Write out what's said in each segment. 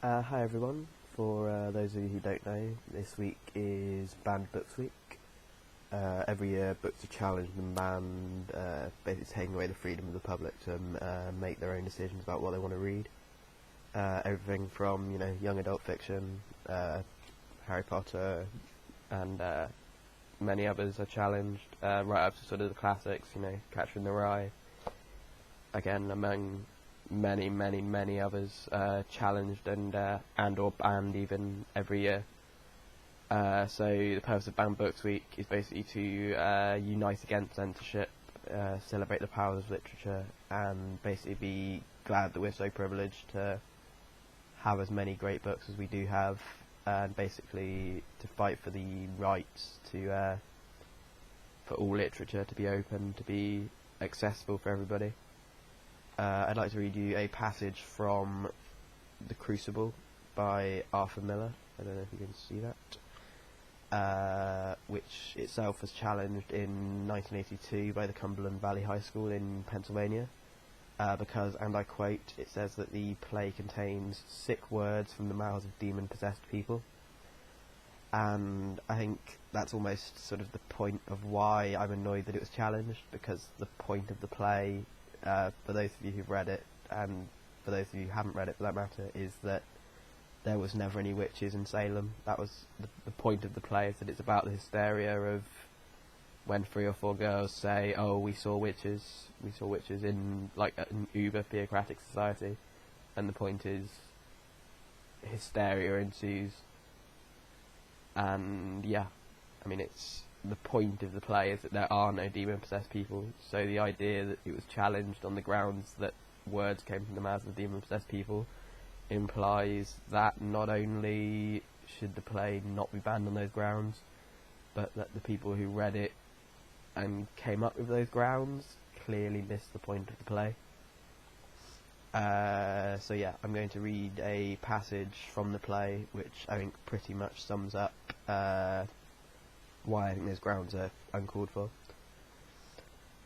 Hi everyone. For those of you who don't know, this week is Banned Books Week. Every year books are challenged and banned, basically taking away the freedom of the public to make their own decisions about what they want to read. Everything from, young adult fiction, Harry Potter, and many others are challenged, right up to sort of the classics, Catcher in the Rye. Again, among many others challenged and or banned even every year. So the purpose of Banned Books Week is basically to unite against censorship, celebrate the powers of literature, and basically be glad that we're so privileged to have as many great books as we do have, and basically to fight for the rights to for all literature to be open, to be accessible for everybody. I'd like to read you a passage from The Crucible by Arthur Miller. I don't know if you can see that. Which itself was challenged in 1982 by the Cumberland Valley High School in Pennsylvania, because, and I quote, it says that the play contains sick words from the mouths of demon-possessed people. And I think that's almost sort of the point of why I'm annoyed that it was challenged, because the point of the play, for those of you who've read it, and for those of you who haven't read it for that matter, is that there was never any witches in Salem. That was the point of the play, is that it's about the hysteria of when 3 or 4 girls say, oh, we saw witches in like an uber theocratic society, and the point is hysteria ensues. And yeah, I mean, it's the point of the play is that there are no demon-possessed people, so the idea that it was challenged on the grounds that words came from the mouths of demon-possessed people implies that not only should the play not be banned on those grounds, but that the people who read it and came up with those grounds clearly missed the point of the play. So yeah, I'm going to read a passage from the play which I think pretty much sums up why I think those grounds are uncalled for.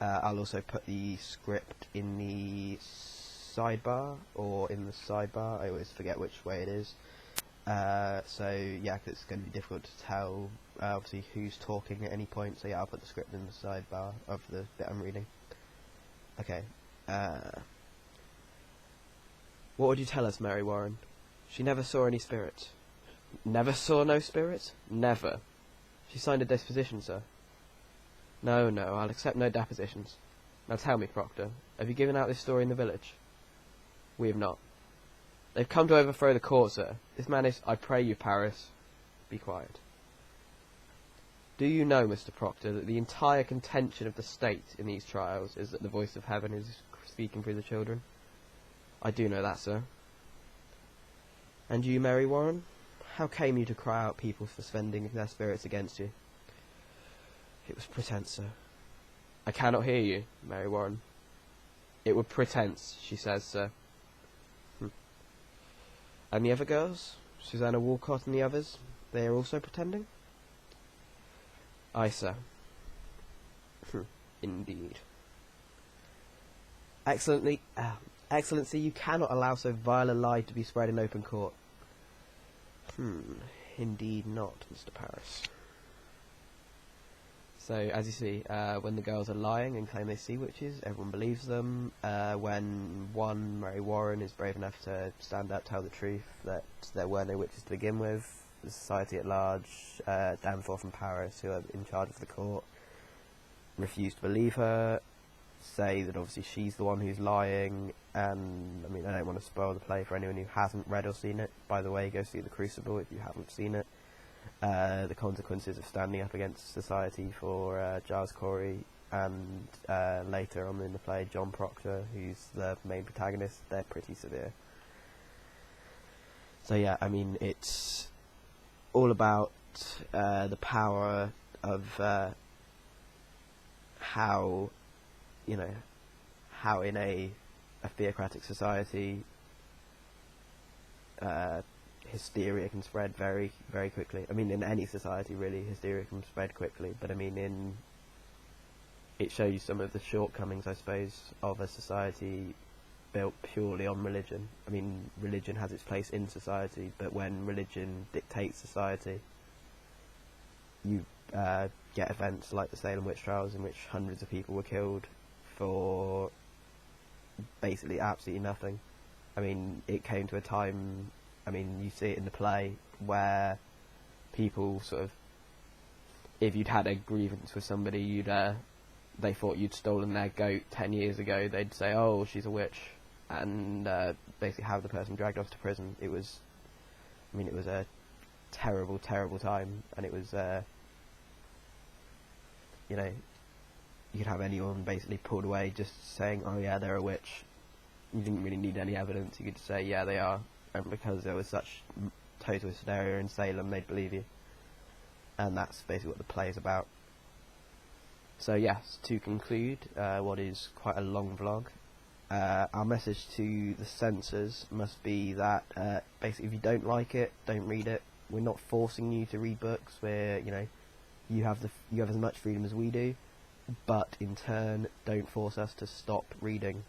I'll also put the script in the sidebar, or in the sidebar, I always forget which way it is. So yeah, 'cause it's going to be difficult to tell obviously who's talking at any point, so yeah, I'll put the script in the sidebar of the bit I'm reading. Okay. What would you tell us, Mary Warren? She never saw any spirits. Never saw no spirits? Never. She signed a deposition, sir. No, I'll accept no depositions. Now tell me, Proctor, have you given out this story in the village? We have not. They've come to overthrow the court, sir. This man is... I pray you, Paris, be quiet. Do you know, Mr. Proctor, that the entire contention of the state in these trials is that the voice of heaven is speaking through the children? I do know that, sir. And you, Mary Warren? How came you to cry out people for spending their spirits against you? It was pretence, sir. I cannot hear you, Mary Warren. It was pretence, she says, sir. And the other girls? Susanna Walcott and the others? They are also pretending? Aye, sir. Indeed. Excellency, you cannot allow so vile a lie to be spread in open court. Indeed not, Mr. Paris. So, as you see, when the girls are lying and claim they see witches, everyone believes them. When one, Mary Warren, is brave enough to stand up, tell the truth, that there were no witches to begin with, the society at large, Danforth and Paris, who are in charge of the court, refuse to believe her, say that obviously she's the one who's lying, and, I mean, I don't want to spoil the play for anyone who hasn't read or seen it. By the way, go see The Crucible if you haven't seen it. The consequences of standing up against society for Giles and later on in the play John Proctor, who's the main protagonist, they're pretty severe. So yeah, I mean, it's all about the power of how in a theocratic society hysteria can spread very, very quickly. I mean, in any society, really, hysteria can spread quickly, but I mean, it shows you some of the shortcomings, I suppose, of a society built purely on religion. I mean, religion has its place in society, but when religion dictates society, you get events like the Salem witch trials, in which hundreds of people were killed for basically absolutely nothing. I mean, it came to a time, I mean, you see it in the play, where people sort of, if you'd had a grievance with somebody, they thought you'd stolen their goat 10 years ago, they'd say, oh, she's a witch, and basically have the person dragged off to prison. It was a terrible, terrible time, and it was, you could have anyone basically pulled away just saying, oh yeah, they're a witch. You didn't really need any evidence, you could just say, yeah, they are, and because there was such total hysteria in Salem, they'd believe you. And that's basically what the play is about. So yes, to conclude what is quite a long vlog, our message to the censors must be that basically if you don't like it, don't read it. We're not forcing you to read books where, you have as much freedom as we do, but in turn don't force us to stop reading.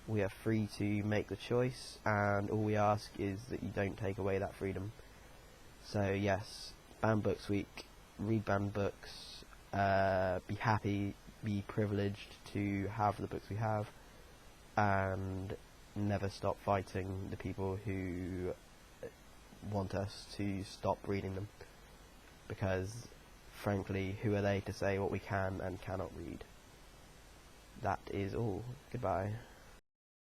We are free to make the choice, and all we ask is that you don't take away that freedom. So yes, Banned Books Week, read banned books, be happy, be privileged to have the books we have, and never stop fighting the people who want us to stop reading them, because frankly, who are they to say what we can and cannot read? That is all. Goodbye.